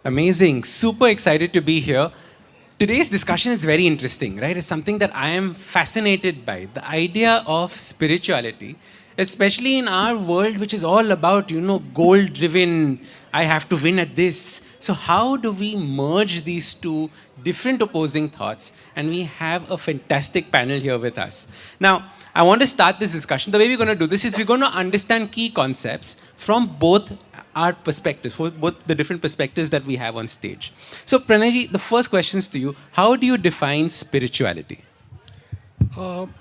Amazing. Super excited to be here. Today's discussion is very interesting, right? It's something that I am fascinated by. The idea of spirituality, especially in our world, which is all about, goal driven, I have to win at this. So, how do we merge these two different opposing thoughts? And we have a fantastic panel here with us. Now, I want to start this discussion. The way we're going to do this is we're going to understand key concepts from both our perspectives, for both the different perspectives that we have on stage. So, Pranay, the first question is to you. How do you define spirituality?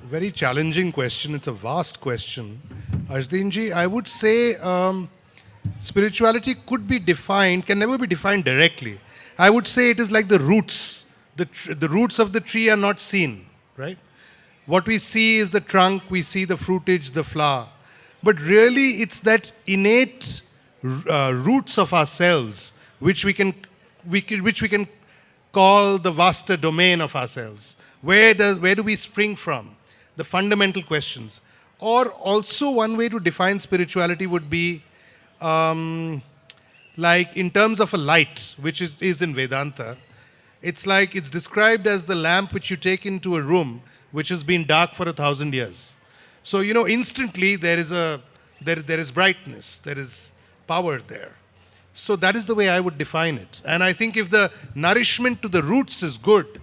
Very challenging question. It's a vast question. Ashdin I would say spirituality could be defined, can never be defined directly. I would say it is like the roots. The roots of the tree are not seen, right? What we see is the trunk, we see the fruitage, the flower. But really, it's that innate roots of ourselves, which we can call the vaster domain of ourselves. Where do we spring from? The fundamental questions. Or also one way to define spirituality would be like in terms of a light, which is in Vedanta. It's like it's described as the lamp which you take into a room which has been dark for 1,000 years. So instantly there is brightness, there is power there. So that is the way I would define it. And I think if the nourishment to the roots is good,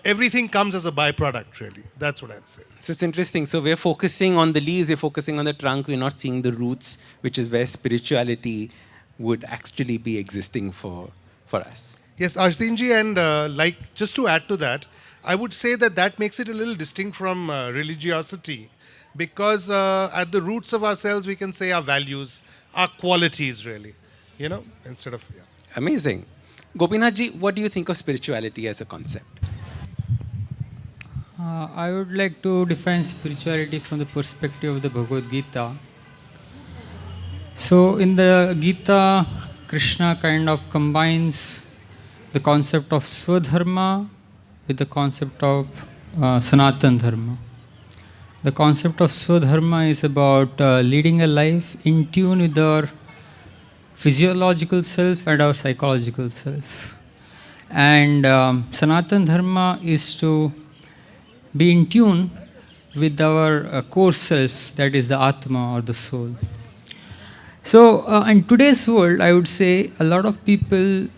everything comes as a byproduct, really. That's what I'd say. So it's interesting. So we're focusing on the leaves, we're focusing on the trunk, we're not seeing the roots, which is where spirituality would actually be existing for us. Yes, Ashdinji, and like just to add to that, I would say that makes it a little distinct from religiosity, because at the roots of ourselves, we can say our values, our qualities, really, instead of... Yeah. Amazing. Gopinath ji, what do you think of spirituality as a concept? I would like to define spirituality from the perspective of the Bhagavad Gita. So in the Gita, Krishna kind of combines the concept of Swadharma with the concept of Sanatan Dharma. The concept of Swadharma is about leading a life in tune with our physiological self and our psychological self. And Sanatan Dharma is to be in tune with our core self, that is the Atma or the soul. So in today's world, I would say a lot of people,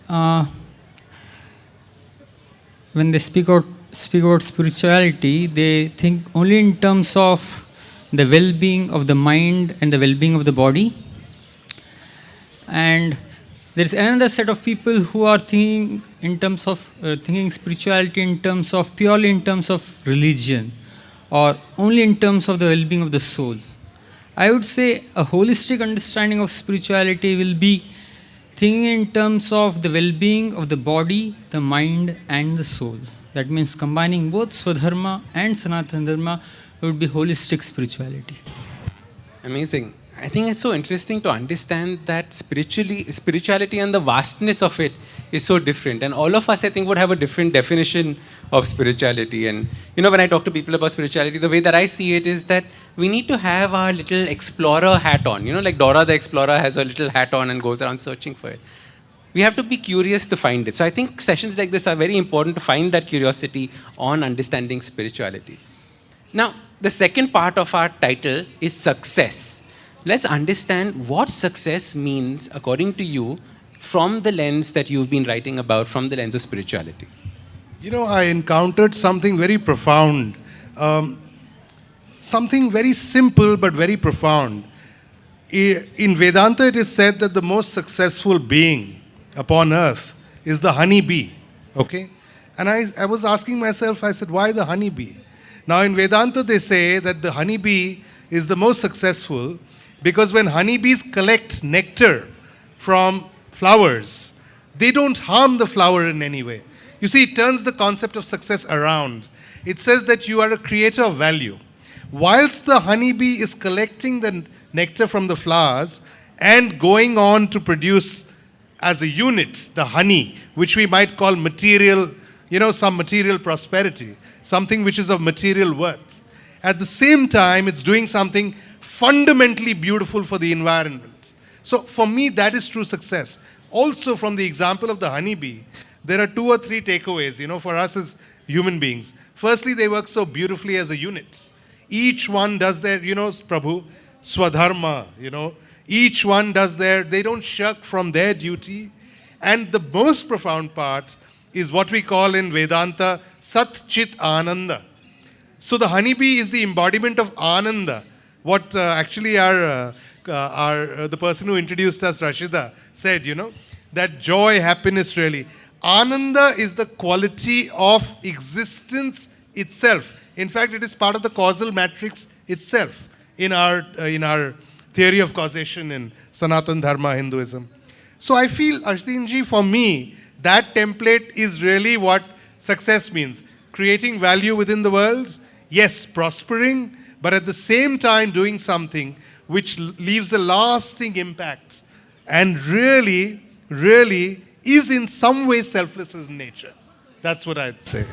when they speak about spirituality, they think only in terms of the well-being of the mind and the well-being of the body. And there is another set of people who are thinking in terms of thinking spirituality in terms of purely in terms of religion, or only in terms of the well-being of the soul. I would say a holistic understanding of spirituality will be thinking in terms of the well-being of the body, the mind, and the soul. That means combining both Swadharma and Sanatana Dharma would be holistic spirituality. Amazing. I think it's so interesting to understand that spirituality and the vastness of it is so different. And all of us, I think, would have a different definition of spirituality. And, when I talk to people about spirituality, the way that I see it is that we need to have our little explorer hat on. Like Dora the Explorer has a little hat on and goes around searching for it. We have to be curious to find it. So I think sessions like this are very important to find that curiosity on understanding spirituality. Now, the second part of our title is success. Let's understand what success means, according to you, from the lens that you've been writing about, from the lens of spirituality. I encountered something very profound, something very simple but very profound. In Vedanta, it is said that the most successful being upon earth is the honeybee, okay? And I was asking myself, I said, why the honeybee? Now, in Vedanta, they say that the honeybee is the most successful because when honeybees collect nectar from flowers, they don't harm the flower in any way. You see, it turns the concept of success around. It says that you are a creator of value. Whilst the honeybee is collecting the nectar from the flowers and going on to produce as a unit the honey, which we might call material, some material prosperity, something which is of material worth. At the same time, it's doing something fundamentally beautiful for the environment. So for me, that is true success. also from the example of the honeybee, there are 2 or 3 takeaways, for us as human beings. Firstly, they work so beautifully as a unit. Each one does their, Prabhu, swadharma, Each one does they don't shirk from their duty. And the most profound part is what we call in Vedanta, Sat Chit Ananda. So the honeybee is the embodiment of Ananda. What actually the person who introduced us, Rashida, said, that joy, happiness really. Ananda is the quality of existence itself. In fact, it is part of the causal matrix itself in our theory of causation in Sanatana Dharma Hinduism. So I feel, Ashdinji, for me, that template is really what success means. Creating value within the world, yes, prospering, but at the same time doing something which leaves a lasting impact and really, really is in some way selfless in nature. That's what I'd say.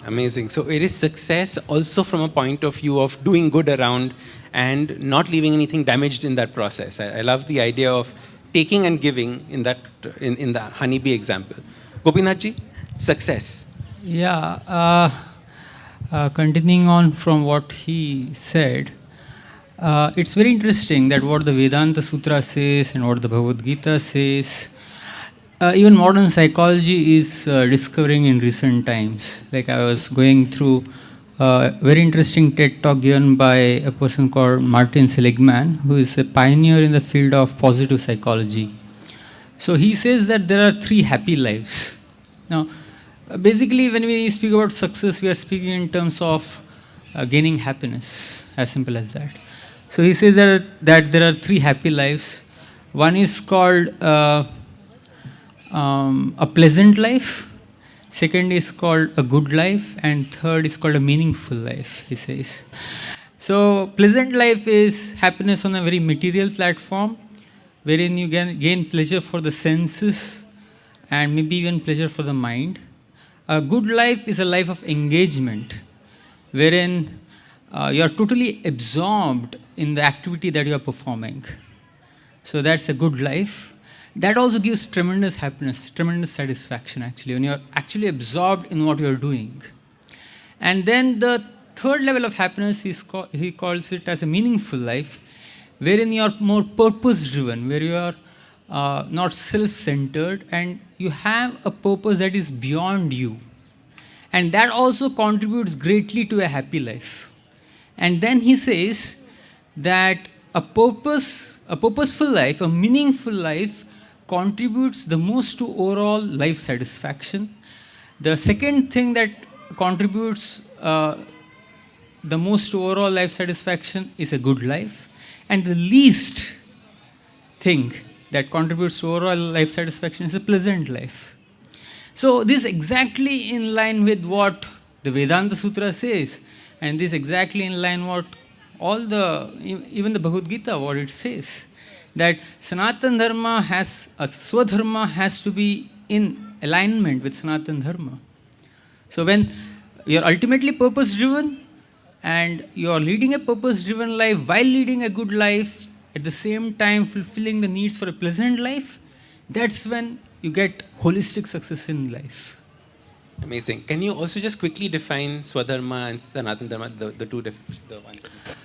Amazing. So it is success also from a point of view of doing good around and not leaving anything damaged in that process. I love the idea of taking and giving in the honeybee example. Gopinathji, success. Yeah, continuing on from what he said, it's very interesting that what the Vedanta Sutra says and what the Bhagavad Gita says, even modern psychology is discovering in recent times. Like I was going through a very interesting TED talk given by a person called Martin Seligman, who is a pioneer in the field of positive psychology. So he says that there are 3 happy lives. Now, basically, when we speak about success, we are speaking in terms of gaining happiness, as simple as that. So he says that there are 3 happy lives. One is called a pleasant life, second is called a good life, and third is called a meaningful life, he says. So pleasant life is happiness on a very material platform, wherein you gain pleasure for the senses and maybe even pleasure for the mind. A good life is a life of engagement, wherein you are totally absorbed in the activity that you are performing. So that's a good life. That also gives tremendous happiness, tremendous satisfaction actually, when you are actually absorbed in what you are doing. And then the third level of happiness, he calls it as a meaningful life, wherein you are more purpose-driven, where you are not self-centered and you have a purpose that is beyond you. And that also contributes greatly to a happy life. And then he says that a purposeful life, a meaningful life, contributes the most to overall life satisfaction. The second thing that contributes the most to overall life satisfaction is a good life. And the least thing that contributes to overall life satisfaction is a pleasant life. So this is exactly in line with what the Vedanta Sutra says, and this is exactly in line what even the Bhagavad Gita, what it says, that Sanatana Dharma Swadharma has to be in alignment with Sanatana Dharma. So when you are ultimately purpose-driven and you are leading a purpose-driven life while leading a good life, at the same time fulfilling the needs for a pleasant life, that's when you get holistic success in life. Amazing. Can you also just quickly define Swadharma and Sanatana Dharma, the two ones that you said?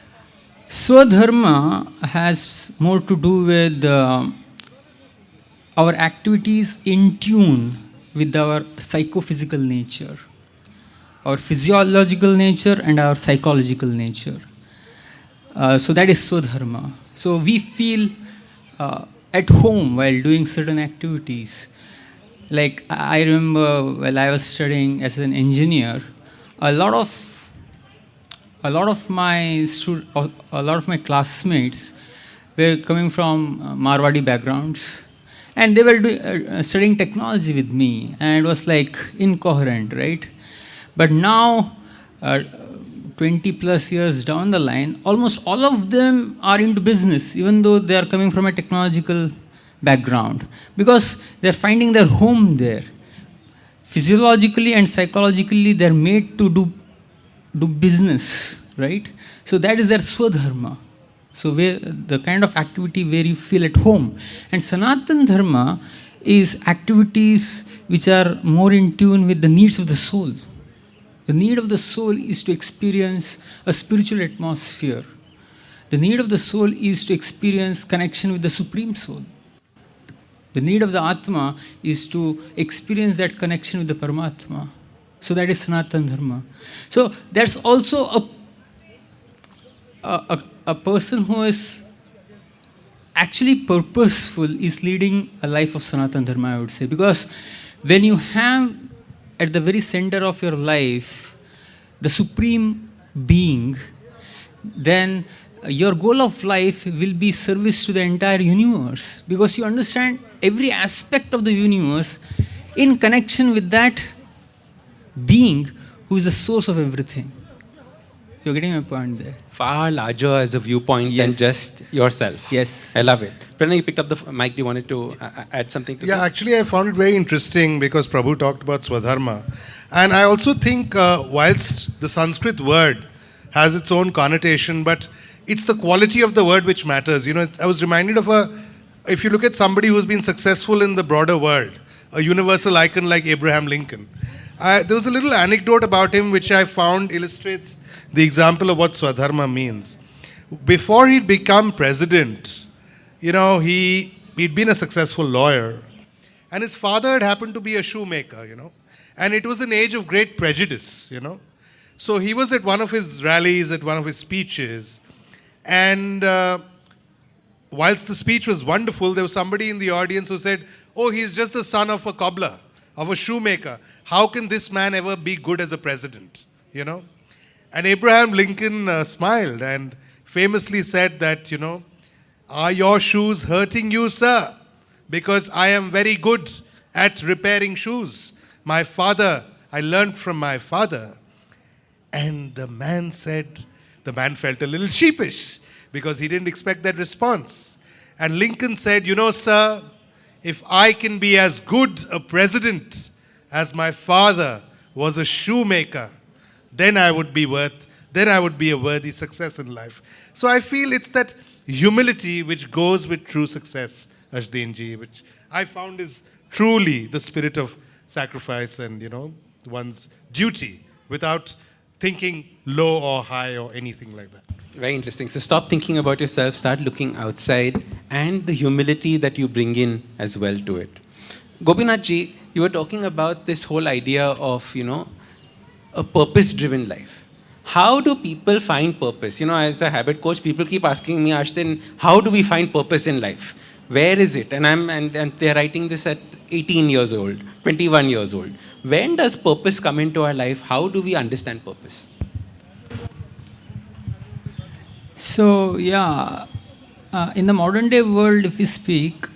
Swadharma has more to do with our activities in tune with our psychophysical nature, our physiological nature and our psychological nature. So that is Swadharma. So we feel at home while doing certain activities. Like I remember while I was studying as an engineer, a lot of my classmates were coming from Marwadi backgrounds, and they were studying technology with me, and it was like incoherent, right? But now, 20 plus years down the line, almost all of them are into business, even though they are coming from a technological background, because they're finding their home there. Physiologically and psychologically, they're made to do business, right? So that is their Swadharma. So where the kind of activity where you feel at home. And Sanatana Dharma is activities which are more in tune with the needs of the soul. The need of the soul is to experience a spiritual atmosphere. The need of the soul is to experience connection with the Supreme Soul. The need of the Atma is to experience that connection with the Paramatma. So that is Sanatana Dharma. So that's also a person who is actually purposeful is leading a life of Sanatana Dharma, I would say. Because when you have at the very center of your life the Supreme Being, then your goal of life will be service to the entire universe, because you understand every aspect of the universe in connection with that being who is the source of everything. You're getting my point there. Far larger as a viewpoint than Yes. just yourself. Yes. I love it. Pranay, you picked up the mic. Do you wanted to add something to Yeah, this? actually, I found it very interesting because Prabhu talked about Swadharma. And I also think, whilst the Sanskrit word has its own connotation, but it's the quality of the word which matters. I was reminded of if you look at somebody who's been successful in the broader world, a universal icon like Abraham Lincoln. There was a little anecdote about him which I found illustrates the example of what Swadharma means. Before he'd become president, he'd been a successful lawyer, and his father had happened to be a shoemaker, and it was an age of great prejudice, So he was at one of his rallies, at one of his speeches, and whilst the speech was wonderful, there was somebody in the audience who said, "Oh, he's just the son of a cobbler, of a shoemaker. How can this man ever be good as a president?" And Abraham Lincoln smiled and famously said that, "Are your shoes hurting you, sir? Because I am very good at repairing shoes. I learned from my father." And the man felt a little sheepish because he didn't expect that response. And Lincoln said, "Sir, if I can be as good a president as my father was a shoemaker, then I would be a worthy success in life." So I feel it's that humility which goes with true success, Ashdinji, which I found is truly the spirit of sacrifice and, one's duty without thinking low or high or anything like that. Very interesting. So stop thinking about yourself, start looking outside, and the humility that you bring in as well to it. Gopinath you were talking about this whole idea of, a purpose-driven life. How do people find purpose? As a habit coach, people keep asking me, Ashdin, how do we find purpose in life? Where is it? And they're writing this at 18 years old, 21 years old. When does purpose come into our life? How do we understand purpose? So, in the modern day world, if we speak,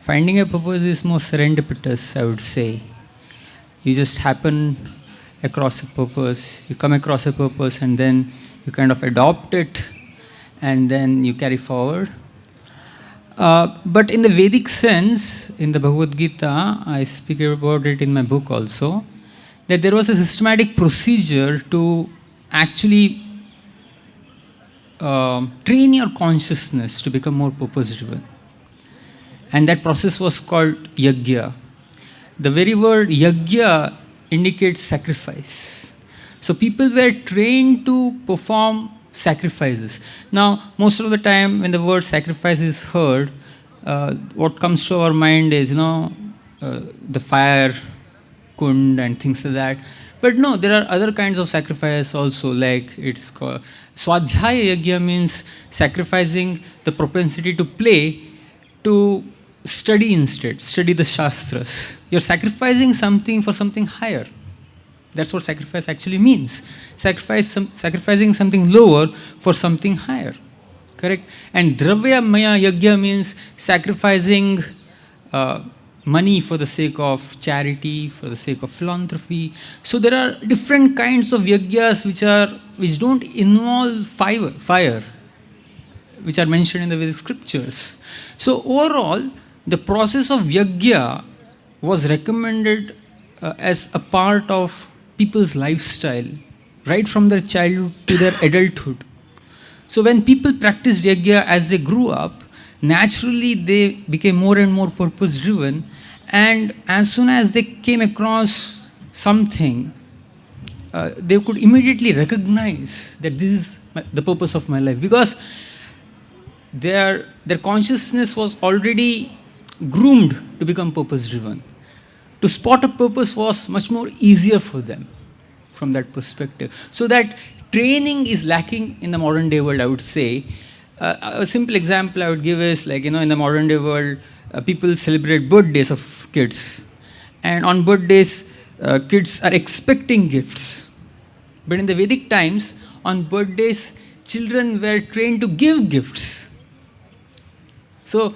finding a purpose is more serendipitous, I would say. You just happen across a purpose, you come across a purpose, and then you kind of adopt it, and then you carry forward. But in the Vedic sense, in the Bhagavad Gita, I speak about it in my book also, that there was a systematic procedure to actually train your consciousness to become more purpose-driven. And that process was called yajna. The very word yajna indicates sacrifice. So people were trained to perform sacrifices. Now, most of the time when the word sacrifice is heard, what comes to our mind is, the fire kund and things like that. But no, there are other kinds of sacrifice also, like it's called Swadhyaya Yajna, means sacrificing the propensity to play to study instead, study the Shastras. You're sacrificing something for something higher. That's what sacrifice actually means. Sacrificing something lower for something higher. Correct? And Dravya Maya Yajna means sacrificing money for the sake of charity, for the sake of philanthropy. So there are different kinds of yajnas which don't involve fire, which are mentioned in the Vedic scriptures. So overall, the process of yajna was recommended as a part of people's lifestyle, right from their childhood to their adulthood. So when people practiced yajna as they grew up, naturally they became more and more purpose driven. And as soon as they came across something, they could immediately recognize that this is the purpose of my life, because their consciousness was already groomed to become purpose driven. To spot a purpose was much more easier for them from that perspective. So that training is lacking in the modern day world, I would say. A simple example I would give is, like, in the modern day world, people celebrate birthdays of kids. And on birthdays, kids are expecting gifts. But in the Vedic times, on birthdays, children were trained to give gifts. So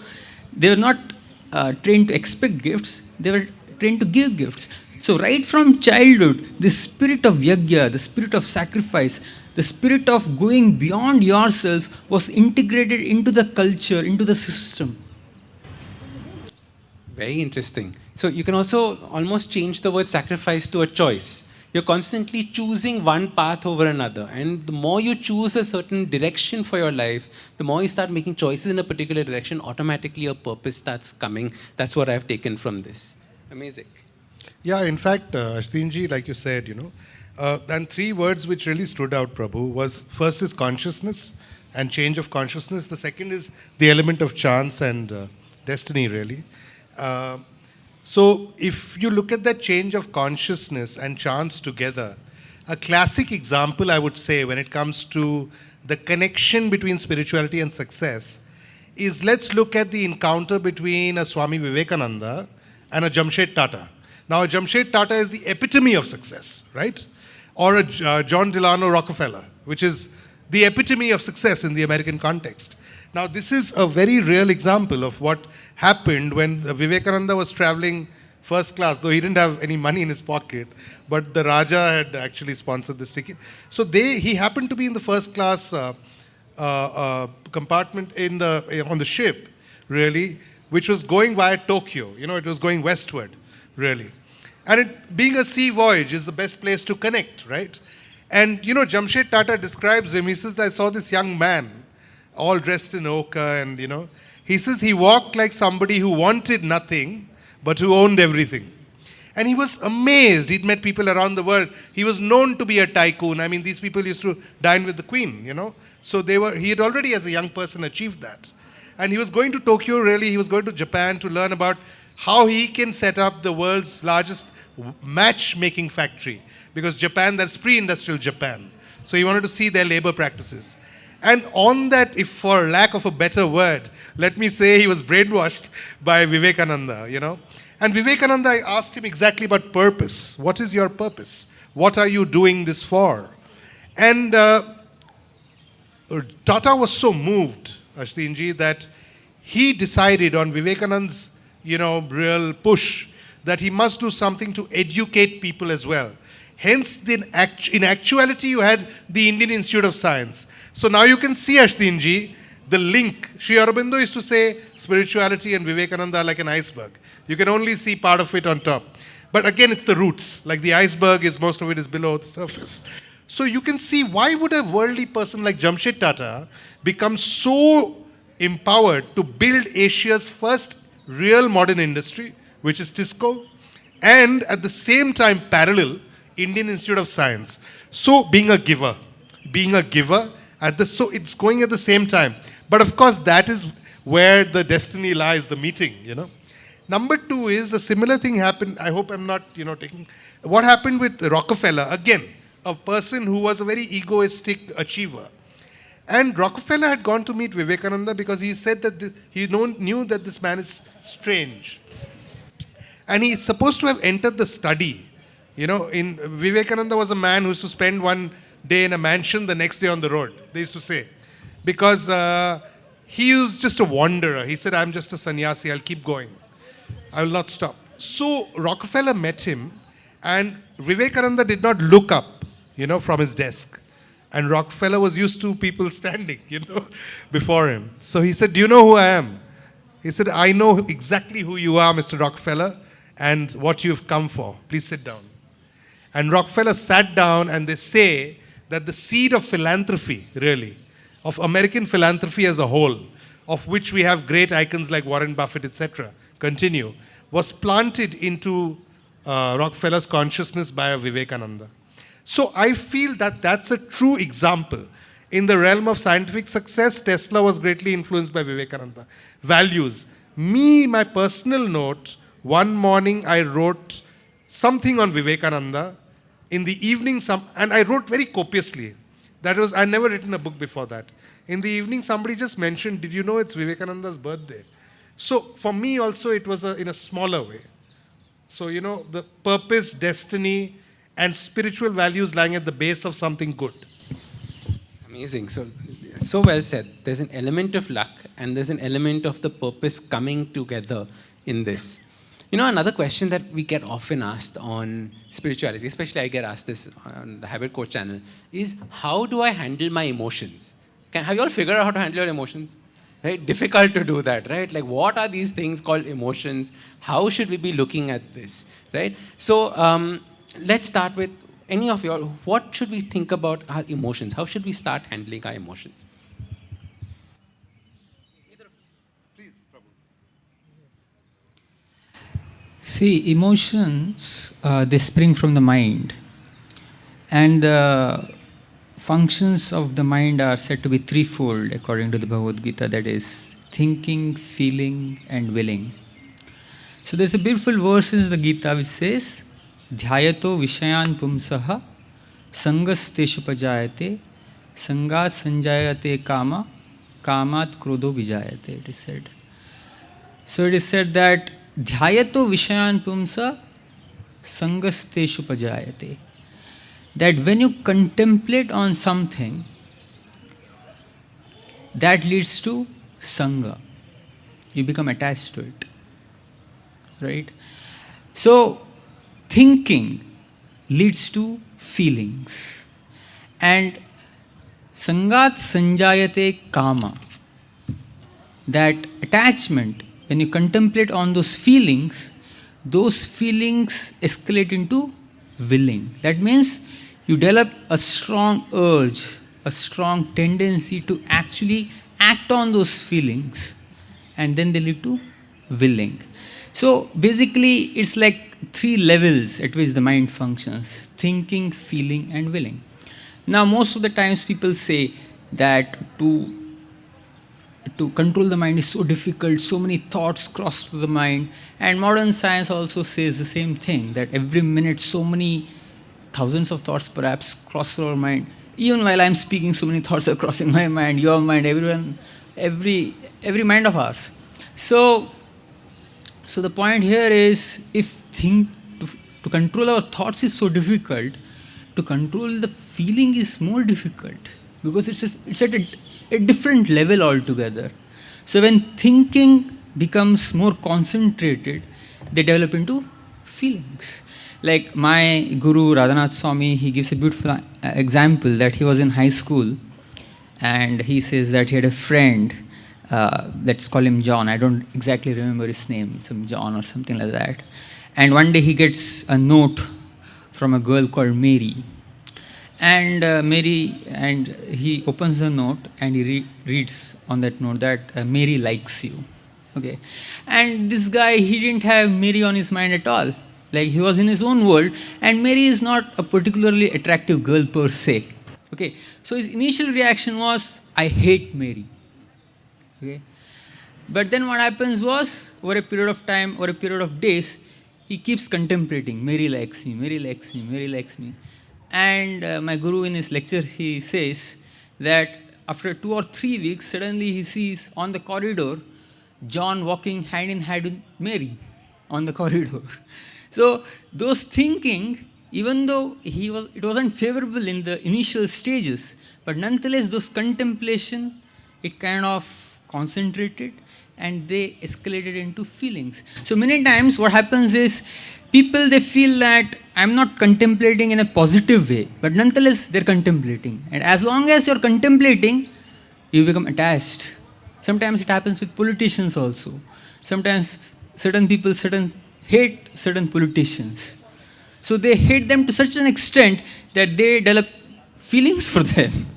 they were not trained to expect gifts, they were trained to give gifts. So right from childhood, the spirit of yajna, the spirit of sacrifice, the spirit of going beyond yourself was integrated into the culture, into the system. Very interesting. So you can also almost change the word sacrifice to a choice. You're constantly choosing one path over another. And the more you choose a certain direction for your life, the more you start making choices in a particular direction, automatically your purpose starts coming. That's what I've taken from this. Amazing. Yeah, in fact, Ashdinji, like you said, and three words which really stood out, Prabhu, was first is consciousness and change of consciousness. The second is the element of chance and destiny, really. So if you look at that change of consciousness and chance together, a classic example, I would say, when it comes to the connection between spirituality and success is, let's look at the encounter between a Swami Vivekananda and a Jamshed Tata. Now, a Jamshed Tata is the epitome of success, right? Or a John Delano Rockefeller, which is the epitome of success in the American context. Now, this is a very real example of what happened when Vivekananda was traveling first class, though he didn't have any money in his pocket, but the Raja had actually sponsored this ticket. So he happened to be in the first class compartment on the ship, really, which was going via Tokyo. It was going westward, really. And it, being a sea voyage, is the best place to connect, right? And, Jamshed Tata describes him. He says, I saw this young man, all dressed in ochre, and, he says he walked like somebody who wanted nothing, but who owned everything. And he was amazed. He'd met people around the world. He was known to be a tycoon. I mean, these people used to dine with the queen, So he had already, as a young person, achieved that. And he was going to Tokyo, really. He was going to Japan to learn about how he can set up the world's largest matchmaking factory. Because Japan, that's pre-industrial Japan. So he wanted to see their labor practices. And on that, if for lack of a better word, let me say he was brainwashed by Vivekananda, And Vivekananda, I asked him exactly about purpose. What is your purpose? What are you doing this for? And Tata was so moved, Ashdinji, that he decided on Vivekananda's, real push that he must do something to educate people as well. Hence, in actuality, you had the Indian Institute of Science. So now you can see, Ashdinji, the link. Sri Aurobindo used to say spirituality and Vivekananda are like an iceberg. You can only see part of it on top. But again, it's the roots. Like the iceberg, most of it is below the surface. So you can see, why would a worldly person like Jamshed Tata become so empowered to build Asia's first real modern industry, which is Tisco, and at the same time parallel Indian Institute of Science. So being a giver, so it's going at the same time. But of course, that is where the destiny lies, the meeting, Number two is a similar thing happened. I hope I'm not, taking what happened with Rockefeller. Again, a person who was a very egoistic achiever. And Rockefeller had gone to meet Vivekananda because he said that he knew that this man is strange. And he's supposed to have entered the study. Vivekananda was a man who used to spend one day in a mansion, the next day on the road, they used to say. Because he was just a wanderer. He said, I'm just a sannyasi, I'll keep going. I will not stop. So Rockefeller met him, and Vivekananda did not look up, from his desk. And Rockefeller was used to people standing, before him. So he said, do you know who I am? He said, I know exactly who you are, Mr. Rockefeller, and what you've come for. Please sit down. And Rockefeller sat down, and they say that the seed of philanthropy, really, of American philanthropy as a whole, of which we have great icons like Warren Buffett, etc., continue, was planted into Rockefeller's consciousness by a Vivekananda. So I feel that that's a true example. In the realm of scientific success, Tesla was greatly influenced by Vivekananda. Values. Me, my personal note, one morning I wrote something on Vivekananda. In the evening, and I wrote very copiously. I'd never written a book before that. In the evening, somebody just mentioned, did you know it's Vivekananda's birthday? So for me also, it was in a smaller way. So, the purpose, destiny, and spiritual values lying at the base of something good. Amazing. So well said. There's an element of luck and there's an element of the purpose coming together in this. Another question that we get often asked on spirituality, especially I get asked this on the Habit Coach channel, is how do I handle my emotions? Have you all figured out how to handle your emotions? Right? Difficult to do that, right? Like, what are these things called emotions? How should we be looking at this, right? So let's start with any of your, what should we think about our emotions? How should we start handling our emotions? Please, Prabhu. See, emotions, they spring from the mind. And the functions of the mind are said to be threefold according to the Bhagavad Gita, that is, thinking, feeling, and willing. So there's a beautiful verse in the Gita which says, Dhyayato Vishayan Pumsaha Sangasteshu Pajayate Sangat Sanjayate Kama Kamat Krodho Vijayate, it is said. So it is said that Dhyayato Vishayan Pumsa Sangasteshu Pajayate, that when you contemplate on something, that leads to Sangha. You become attached to it. Right? So, thinking leads to feelings. And Sangat Sanjayate Kama, that attachment, when you contemplate on those feelings escalate into willing. That means you develop a strong urge, a strong tendency to actually act on those feelings, and then they lead to willing. So basically, it's like three levels at which the mind functions: thinking, feeling, and willing. Now, most of the times people say that to control the mind is so difficult, so many thoughts cross through the mind. And modern science also says the same thing, that every minute so many thousands of thoughts perhaps cross through our mind. Even while I'm speaking, so many thoughts are crossing my mind, your mind, everyone, every mind of ours. So the point here is, if to control our thoughts is so difficult, to control the feeling is more difficult, because it's at a different level altogether. So when thinking becomes more concentrated, they develop into feelings. Like my Guru Radhanath Swami, he gives a beautiful example that he was in high school, and he says that he had a friend, let's call him John. I don't exactly remember his name, some John or something like that. And one day he gets a note from a girl called Mary. And he opens the note and he reads on that note that Mary likes you. Okay. And this guy, he didn't have Mary on his mind at all. Like, he was in his own world, and Mary is not a particularly attractive girl per se. Okay. So his initial reaction was, I hate Mary. Okay. But then what happens was, over a period of time, or a period of days, he keeps contemplating, Mary likes me, Mary likes me, Mary likes me. And my Guru, in his lecture, he says that after 2 or 3 weeks, suddenly he sees on the corridor John walking hand in hand with Mary on the corridor. So those thinking, even though it wasn't favorable in the initial stages, but nonetheless those contemplation, it kind of concentrated and they escalated into feelings. So many times what happens is, people, they feel that I'm not contemplating in a positive way, but nonetheless they're contemplating. And as long as you're contemplating, you become attached. Sometimes it happens with politicians also. Sometimes certain people hate certain politicians. So they hate them to such an extent that they develop feelings for them.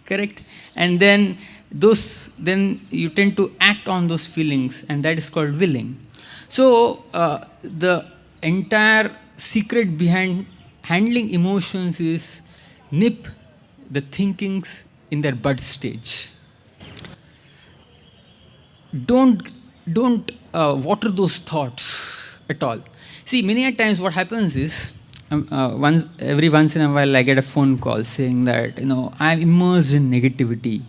Correct? And then then you tend to act on those feelings, and that is called willing. So the entire secret behind handling emotions is nip the thinkings in their bud stage. Don't water those thoughts at all. See, many a times what happens is, every once in a while I get a phone call saying that, I'm immersed in negativity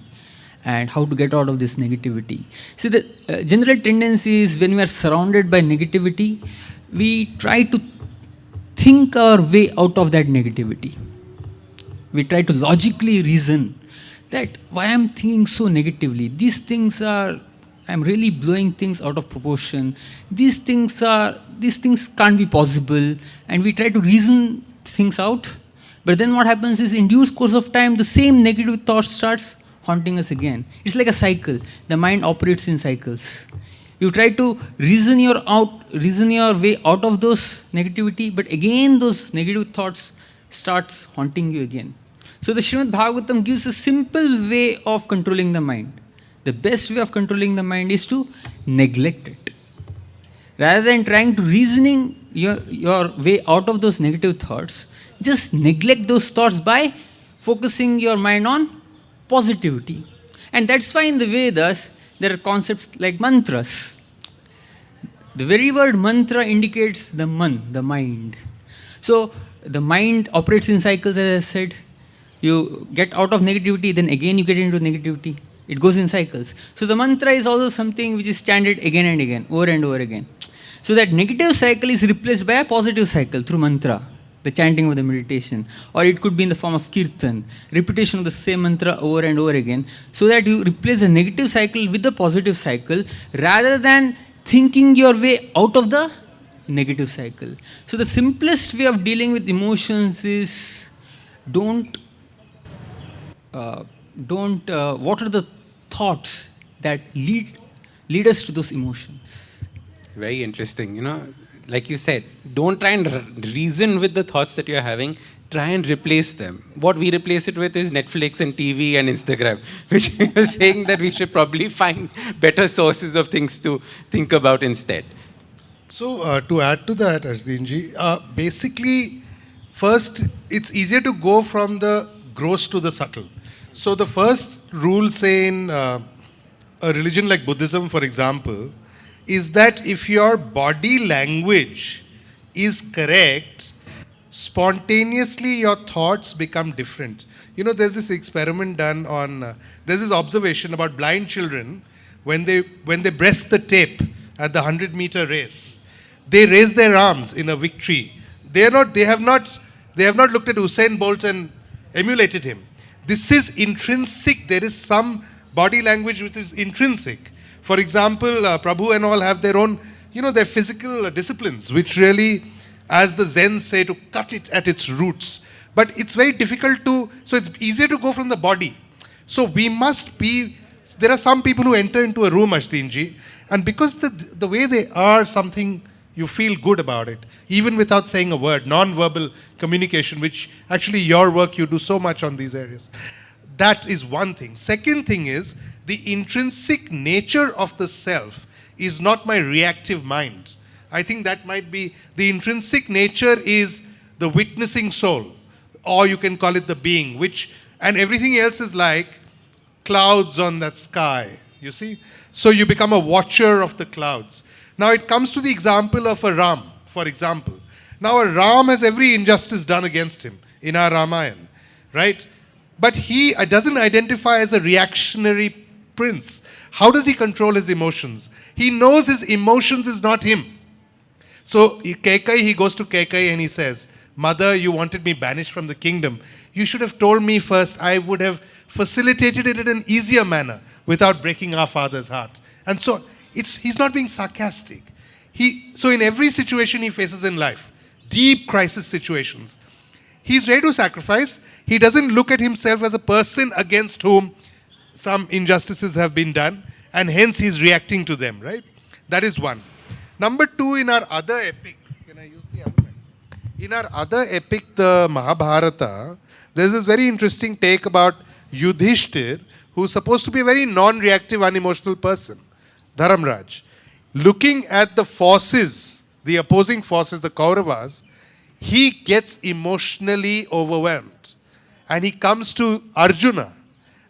and how to get out of this negativity. See, the general tendency is when we are surrounded by negativity, we try to think our way out of that negativity. We try to logically reason that why I'm thinking so negatively. I'm really blowing things out of proportion. These things can't be possible, and we try to reason things out. But then what happens is, in due course of time, the same negative thought starts haunting us again. It's like a cycle. The mind operates in cycles. You try to reason your way out of those negativity, but again those negative thoughts starts haunting you again. So the Srimad Bhagavatam gives a simple way of controlling the mind. The best way of controlling the mind is to neglect it. Rather than trying to reasoning your way out of those negative thoughts, just neglect those thoughts by focusing your mind on positivity. And that's why in the Vedas, there are concepts like mantras. The very word mantra indicates the mind. So the mind operates in cycles, as I said. You get out of negativity, then again you get into negativity. It goes in cycles. So the mantra is also something which is chanted again and again, over and over again. So that negative cycle is replaced by a positive cycle through mantra, the chanting of the meditation. Or it could be in the form of kirtan, repetition of the same mantra over and over again, so that you replace the negative cycle with the positive cycle, rather than thinking your way out of the negative cycle. So the simplest way of dealing with emotions is don't water the thoughts that lead us to those emotions. Very interesting. Like you said, don't try and reason with the thoughts that you're having. Try and replace them. What we replace it with is Netflix and TV and Instagram, which is saying that we should probably find better sources of things to think about instead. So to add to that, Ashdinji, basically, first, it's easier to go from the gross to the subtle. So the first rule, say in a religion like Buddhism, for example, is that if your body language is correct, spontaneously your thoughts become different. There's this experiment done on, there's this observation about blind children when they breast the tape at the 100-meter race. They raise their arms in a victory. They have not looked at Usain Bolt and emulated him. This is intrinsic. There is some body language which is intrinsic. For example, Prabhu and all have their own, their physical disciplines, which really, as the Zen say, to cut it at its roots. But it's very difficult so it's easier to go from the body. So there are some people who enter into a room, Ashdinji, and because the way they are something, you feel good about it, even without saying a word, non-verbal communication, which actually your work, you do so much on these areas. That is one thing. Second thing is, the intrinsic nature of the self is not my reactive mind. I think that might be, the intrinsic nature is the witnessing soul, or you can call it the being, and everything else is like clouds on that sky, you see? So you become a watcher of the clouds. Now it comes to the example of a Ram, for example. Now a Ram has every injustice done against him in our Ramayana, right? But he doesn't identify as a reactionary prince. How does he control his emotions? He knows his emotions is not him. So he goes to Kekai and he says, Mother, you wanted me banished from the kingdom. You should have told me first. I would have facilitated it in an easier manner without breaking our father's heart. And so he's not being sarcastic. So in every situation he faces in life, deep crisis situations, he's ready to sacrifice. He doesn't look at himself as a person against whom some injustices have been done, and hence he's reacting to them, right? That is one. Number two, in our other epic, can I use the other one? In our other epic, the Mahabharata, there's this very interesting take about Yudhishthir, who's supposed to be a very non-reactive, unemotional person, Dharamraj, looking at the forces, the opposing forces, the Kauravas, he gets emotionally overwhelmed. And he comes to Arjuna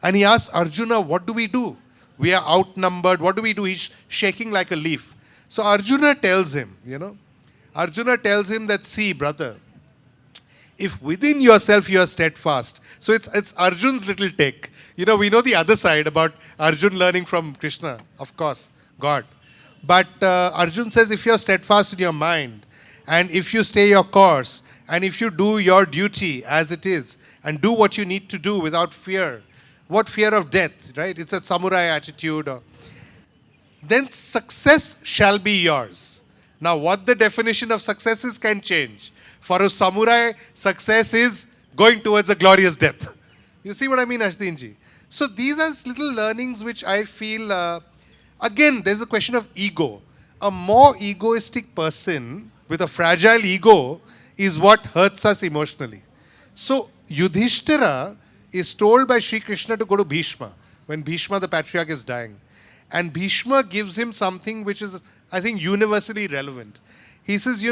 and he asks Arjuna, what do we do? We are outnumbered. What do we do? He's shaking like a leaf. So Arjuna tells him, Arjuna tells him that, see, brother, if within yourself you are steadfast. So it's Arjun's little take. We know the other side about Arjun learning from Krishna, of course, God. But Arjun says, if you're steadfast in your mind, and if you stay your course, and if you do your duty as it is, and do what you need to do without fear, what fear of death, right? It's a samurai attitude. Then success shall be yours. Now, what the definition of success is can change. For a samurai, success is going towards a glorious death. You see what I mean, Ashdinji? So these are little learnings which I feel, again, there's a question of ego. A more egoistic person with a fragile ego is what hurts us emotionally. So Yudhishthira is told by Sri Krishna to go to Bhishma when Bhishma the patriarch is dying. And Bhishma gives him something which is, I think, universally relevant. He says,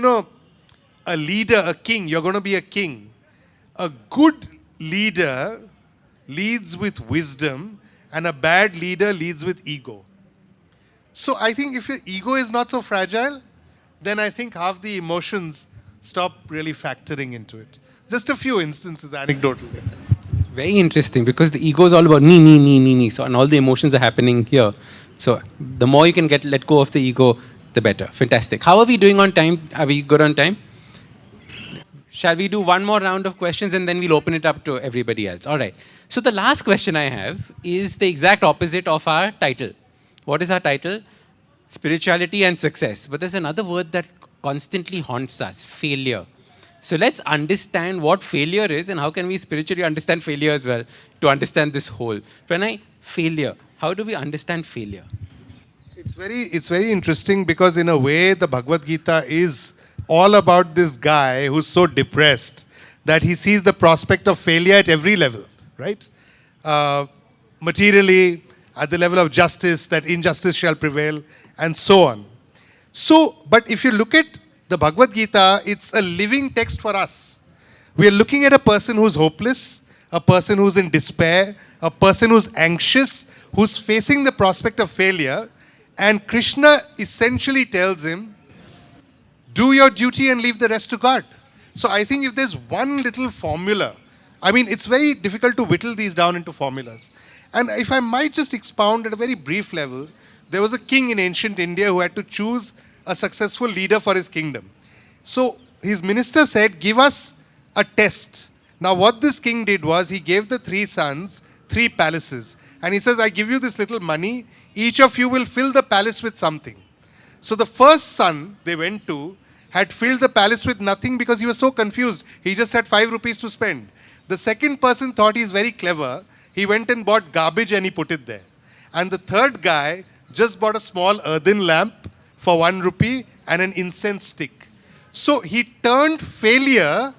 a leader, a king, you're going to be a king. A good leader leads with wisdom and a bad leader leads with ego. So I think if your ego is not so fragile, then I think half the emotions stop really factoring into it. Just a few instances, anecdotal. Very interesting, because the ego is all about me. So, and all the emotions are happening here. So the more you can let go of the ego, the better. Fantastic. How are we doing on time? Are we good on time? Shall we do one more round of questions and then we'll open it up to everybody else? All right. So the last question I have is the exact opposite of our title. What is our title? Spirituality and success. But there's another word that constantly haunts us, failure. So let's understand what failure is and how can we spiritually understand failure as well to understand this whole. Pranay, failure. How do we understand failure? It's very interesting because in a way the Bhagavad Gita is all about this guy who's so depressed that he sees the prospect of failure at every level, right? Materially, at the level of justice, that injustice shall prevail, and so on. So, but if you look at the Bhagavad Gita, it's a living text for us. We are looking at a person who's hopeless, a person who's in despair, a person who's anxious, who's facing the prospect of failure, and Krishna essentially tells him, do your duty and leave the rest to God. So I think if there's one little formula, I mean, it's very difficult to whittle these down into formulas. And if I might just expound at a very brief level, there was a king in ancient India who had to choose a successful leader for his kingdom. So his minister said, give us a test. Now what this king did was he gave the 3 sons 3 palaces. And he says, I give you this little money. Each of you will fill the palace with something. So the first son they went to had filled the palace with nothing because he was so confused. He just had 5 rupees to spend. The second person thought he's very clever. He went and bought garbage and he put it there. And the third guy just bought a small earthen lamp for 1 rupee and an incense stick. So he turned failure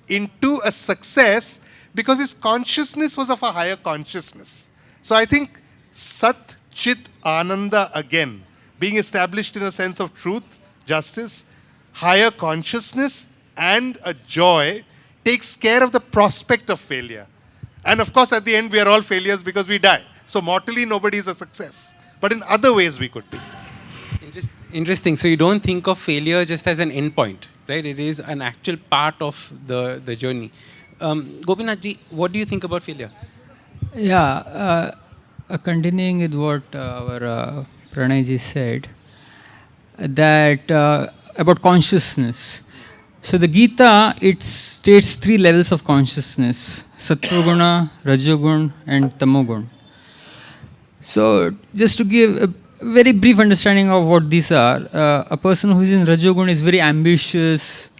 into a success because his consciousness was of a higher consciousness. So I think Sat Chit Ananda again, being established in a sense of truth, justice, higher consciousness and a joy takes care of the prospect of failure. And of course, at the end, we are all failures because we die. So mortally, nobody is a success. But in other ways, we could be. Interesting. So you don't think of failure just as an end point, right? It is an actual part of the journey. Gopinath ji, what do you think about failure? Yeah, continuing with what our Pranay ji said, that about consciousness. So the Gita, it states 3 levels of consciousness: Sattva-guna, Rajogun and Tamogun. So just to give a very brief understanding of what these are, a person who is in Rajogun is very ambitious,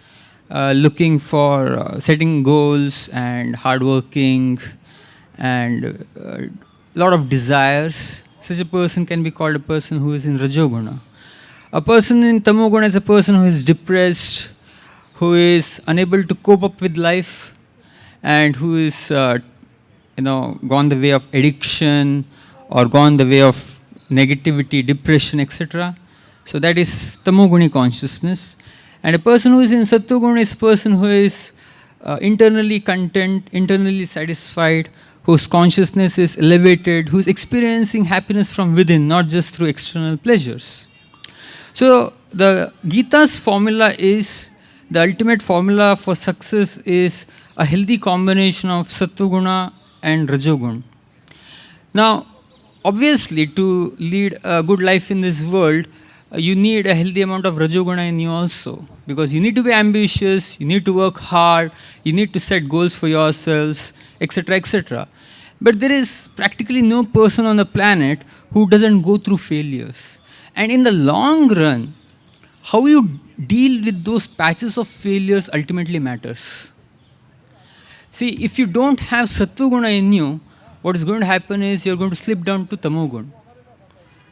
looking for setting goals and hardworking and a lot of desires. Such a person can be called a person who is in Rajoguna. A person in Tamoguna is a person who is depressed, who is unable to cope up with life, and who is, gone the way of addiction, or gone the way of negativity, depression, etc. So that is tamoguni consciousness. And a person who is in sattva is a person who is internally content, internally satisfied, whose consciousness is elevated, who is experiencing happiness from within, not just through external pleasures. So the Gita's formula is, the ultimate formula for success is a healthy combination of sattva and rajoguna. Now, obviously, to lead a good life in this world, you need a healthy amount of rajoguna in you also, because you need to be ambitious, you need to work hard, you need to set goals for yourselves, etc., etc. But there is practically no person on the planet who doesn't go through failures. And in the long run, how you deal with those patches of failures ultimately matters. See, if you don't have sattva in you, what is going to happen is you're going to slip down to tamoguna.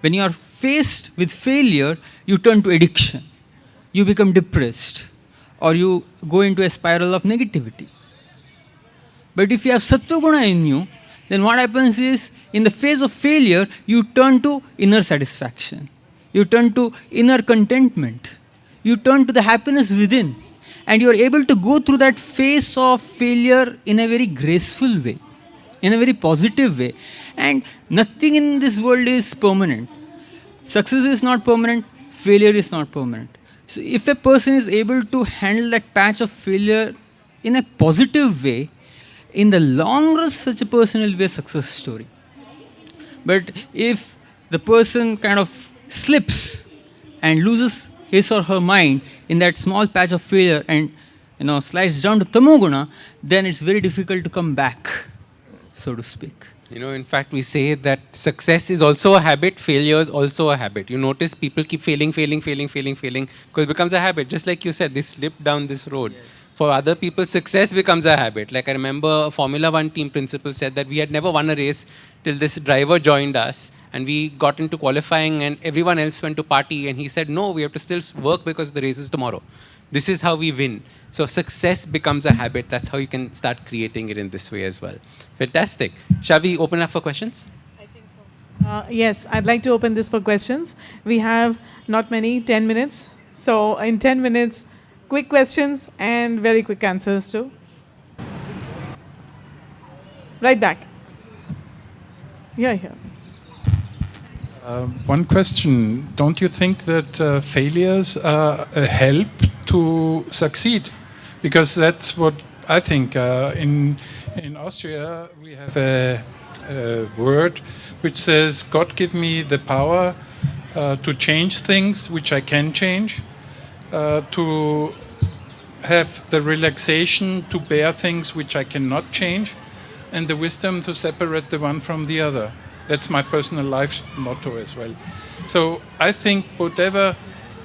When you are faced with failure, you turn to addiction. You become depressed, or you go into a spiral of negativity. But if you have sattva in you, then what happens is, in the phase of failure, you turn to inner satisfaction. You turn to inner contentment. You turn to the happiness within. And you are able to go through that phase of failure in a very graceful way, in a very positive way. And nothing in this world is permanent. Success is not permanent, failure is not permanent. So if a person is able to handle that patch of failure in a positive way, in the long run, such a person will be a success story. But if the person kind of slips and loses his or her mind in that small patch of failure and slides down to tamoguna, then it's very difficult to come back, so to speak. In fact, we say that success is also a habit, failure is also a habit. You notice people keep failing, because it becomes a habit. Just like you said, they slip down this road. Yes. For other people, success becomes a habit. Like I remember a Formula 1 team principal said that we had never won a race till this driver joined us, and we got into qualifying and everyone else went to party, and he said, no, we have to still work because the race is tomorrow. This is how we win. So success becomes a habit. That's how you can start creating it in this way as well. Fantastic. Shall we open up for questions? I think so. Yes, I'd like to open this for questions. We have not many, 10 minutes. So in 10 minutes, quick questions and very quick answers too. Right back. Yeah. One question. Don't you think that failures are a help to succeed? Because that's what I think. In Austria, we have a word which says, God give me the power to change things which I can change, to have the relaxation to bear things which I cannot change, and the wisdom to separate the one from the other. That's my personal life motto as well. So I think whatever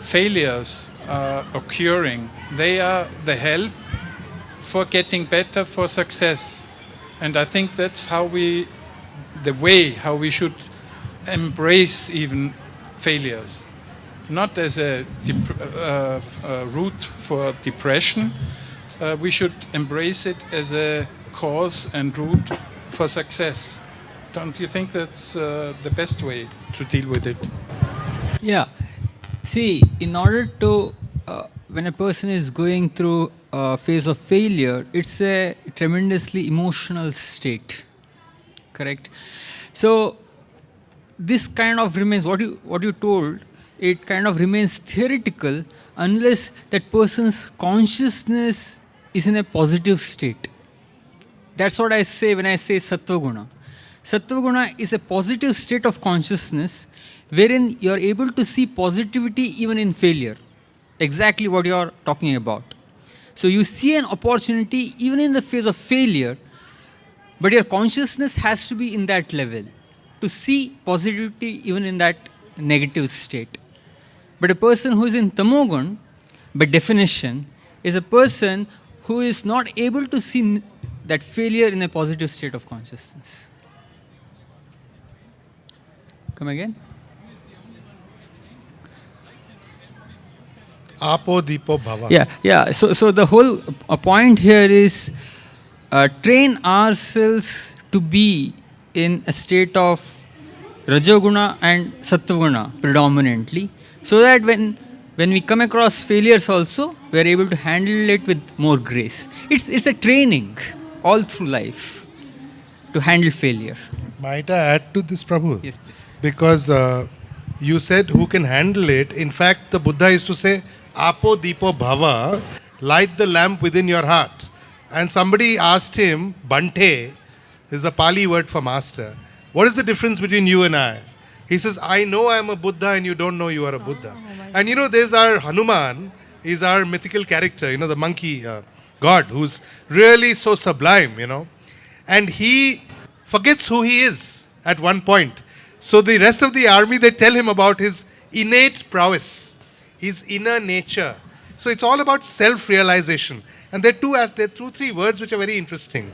failures are occurring, they are the help for getting better, for success. And I think that's how we should embrace even failures. Not as a route for depression, we should embrace it as a cause and route for success. Don't you think that's the best way to deal with it? Yeah. See, in order to, when a person is going through a phase of failure, it's a tremendously emotional state. Correct? So, this kind of remains, what you told, it kind of remains theoretical unless that person's consciousness is in a positive state. That's what I say when I say sattva guna. Sattva guna is a positive state of consciousness wherein you are able to see positivity even in failure. Exactly what you are talking about. So you see an opportunity even in the face of failure, but your consciousness has to be in that level to see positivity even in that negative state. But a person who is in tamogun, by definition, is a person who is not able to see that failure in a positive state of consciousness. Come again? Apo Dipo Bhava. Yeah. So the whole point here is train ourselves to be in a state of Rajoguna and Sattva predominantly, so that when we come across failures also, we are able to handle it with more grace. It's a training all through life to handle failure. Might I add to this, Prabhu? Yes, please. Because you said who can handle it. In fact, the Buddha is to say, Apo Deepo Bhava, light the lamp within your heart. And somebody asked him, Bante, is a Pali word for master, what is the difference between you and I? He says, I know I am a Buddha and you don't know you are a Buddha. And you know, there's our Hanuman, is our mythical character, you know, the monkey god, who's really so sublime, you know. And he forgets who he is at one point. So the rest of the army, they tell him about his innate prowess, his inner nature. So it's all about self-realization. And there are three words which are very interesting.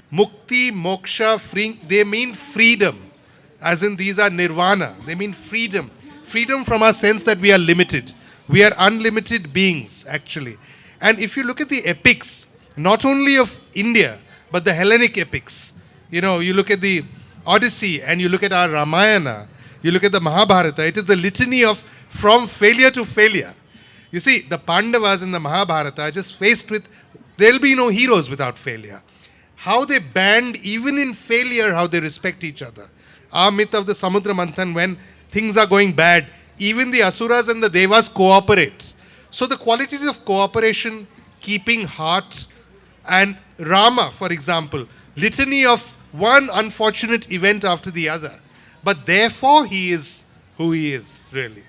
Mukti, moksha, free, they mean freedom. As in these are nirvana. They mean freedom. Freedom from our sense that we are limited. We are unlimited beings, actually. And if you look at the epics, not only of India, but the Hellenic epics, you know, you look at the Odyssey and you look at our Ramayana, you look at the Mahabharata, it is a litany of from failure to failure. You see, the Pandavas in the Mahabharata are just faced with, there'll be no heroes without failure. How they band, even in failure, how they respect each other. Our myth of the Samudra Manthan, when things are going bad, even the Asuras and the Devas cooperate. So the qualities of cooperation, keeping heart, and Rama, for example, litany of one unfortunate event after the other. But therefore he is who he is, really.